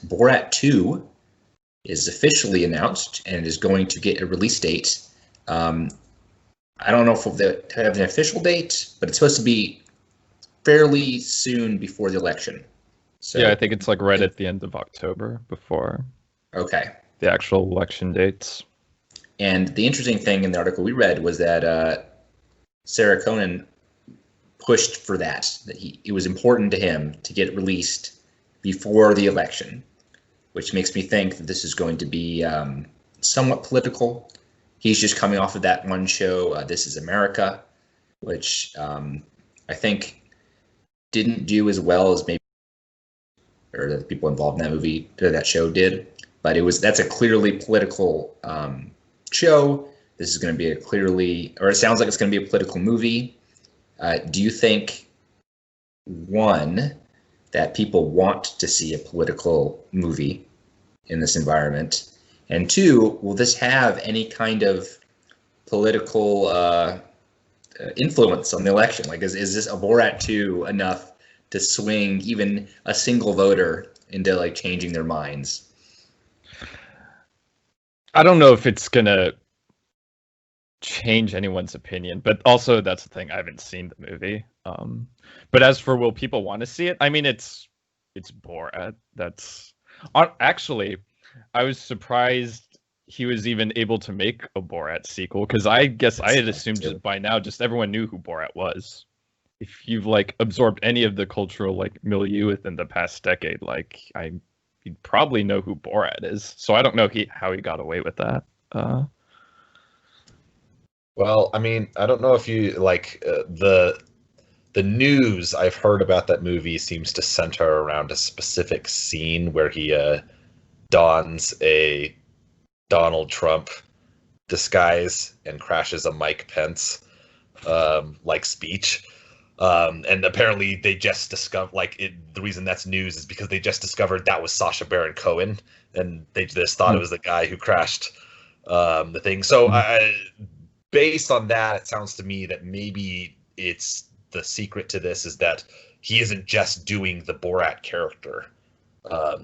Borat 2 is officially announced and is going to get a release date. I don't know if they have an official date, but it's supposed to be fairly soon before the election. So yeah, I think it's like right at the end of October before okay. the actual election dates. And the interesting thing in the article we read was that Sarah Conan pushed for that it was important to him to get it released before the election, which makes me think that this is going to be somewhat political. He's just coming off of that one show, This Is America, which I think didn't do as well as maybe or the people involved in that movie or that show did. But that's a clearly political show. This is going to be it sounds like it's going to be a political movie. Do you think, one, that people want to see a political movie in this environment? And two, will this have any kind of political influence on the election? Like, is this a Borat 2 enough to swing even a single voter into like changing their minds? I don't know if it's gonna change anyone's opinion, but also that's the thing, I haven't seen the movie. But as for will people want to see it, I mean, it's Borat. Actually, I was surprised he was even able to make a Borat sequel, because I guess I had assumed just by now just everyone knew who Borat was. If you've like absorbed any of the cultural like milieu within the past decade, like you'd probably know who Borat is. So I don't know how he got away with that. Well, I mean, I don't know if you like the news I've heard about that movie seems to center around a specific scene where he dons a Donald Trump disguise and crashes a Mike Pence like speech. And apparently they just discovered the reason that's news is because they just discovered that was Sacha Baron Cohen, and they just thought it was the guy who crashed the thing. So based on that, it sounds to me that maybe it's the secret to this is that he isn't just doing the Borat character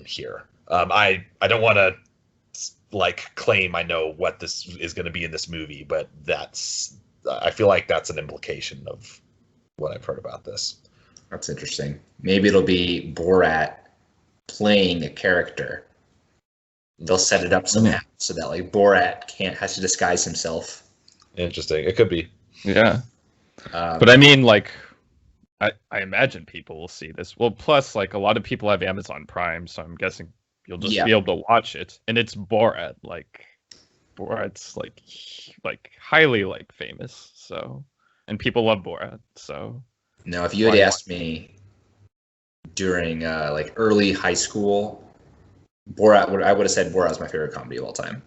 here. I don't want to like claim I know what this is going to be in this movie, but I feel like that's an implication of what I've heard about this. That's interesting. Maybe it'll be Borat playing a character. They'll set it up somehow so that like Borat has to disguise himself. Interesting. It could be. Yeah. But I mean, like, I imagine people will see this. Well, plus, like, a lot of people have Amazon Prime, so I'm guessing you'll just be able to watch it. And it's Borat. Like, Borat's like highly like famous. So, and people love Borat. So, now, if you had asked me during like early high school, I would have said Borat was my favorite comedy of all time.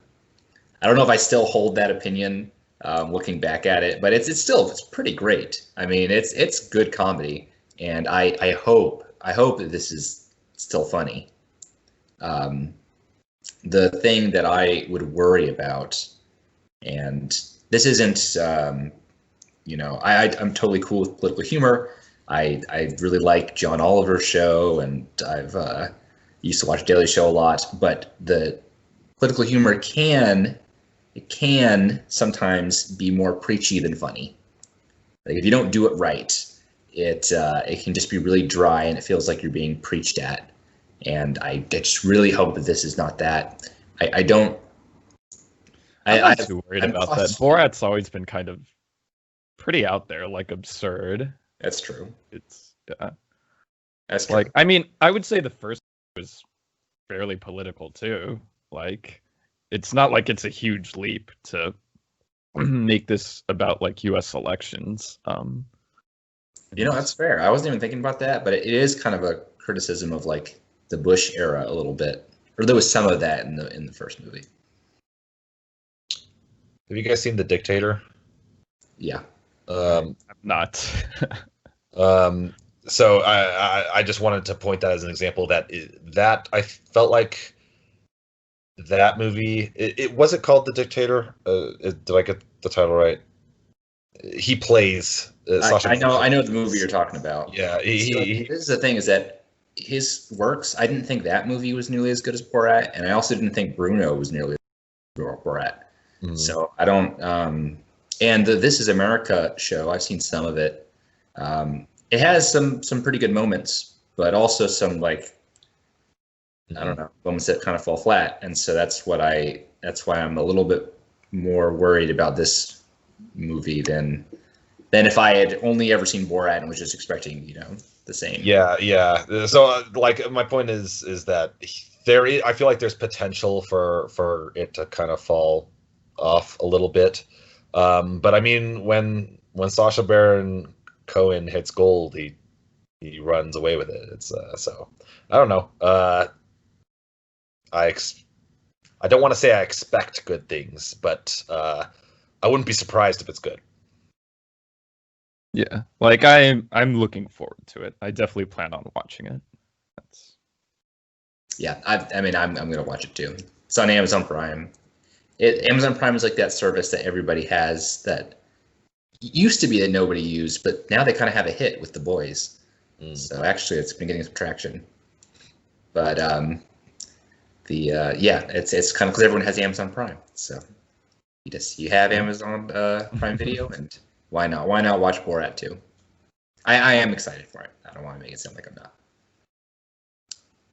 I don't know if I still hold that opinion. Looking back at it, but it's pretty great. I mean, it's good comedy, and I hope that this is still funny. The thing that I would worry about, and this isn't, I'm totally cool with political humor. I really like John Oliver's show, and I've used to watch Daily Show a lot. But the political humor can sometimes be more preachy than funny. Like if you don't do it right, it can just be really dry and it feels like you're being preached at. And I just really hope that this is not that. I'm not too worried about that. Borat's always been kind of pretty out there, like absurd. That's true. That's true. Like, I mean, I would say the first was fairly political too. Like, it's not like it's a huge leap to make this about like U.S. elections. That's fair. I wasn't even thinking about that, but it is kind of a criticism of like the Bush era a little bit, or there was some of that in the first movie. Have you guys seen The Dictator? Yeah. I'm not. So I just wanted to point that as an example that I felt like that movie. It was it called The Dictator? Did I get the title right? He plays. I know the movie you're talking about. Yeah. This is the thing is that his works. I didn't think that movie was nearly as good as Borat, and I also didn't think Bruno was nearly as good as Borat. So I don't. And the This Is America show, I've seen some of it. It has some pretty good moments, but also some like I don't know moments that kind of fall flat, and so that's why I'm a little bit more worried about this movie than if I had only ever seen Borat and was just expecting the same. Yeah. So like my point is that I feel like there's potential for it to kind of fall off a little bit. But I mean, when Sacha Baron Cohen hits gold, he runs away with it. It's so I don't know. I don't want to say I expect good things, but I wouldn't be surprised if it's good. Yeah, like I'm looking forward to it. I definitely plan on watching it. Yeah, I mean, I'm gonna watch it too. It's on Amazon Prime. Amazon Prime is like that service that everybody has that used to be that nobody used, but now they kind of have a hit with The Boys. So actually, it's been getting some traction. But it's kind of because everyone has Amazon Prime, so you have Amazon Prime Video, and why not watch Borat too? I am excited for it. I don't want to make it sound like I'm not.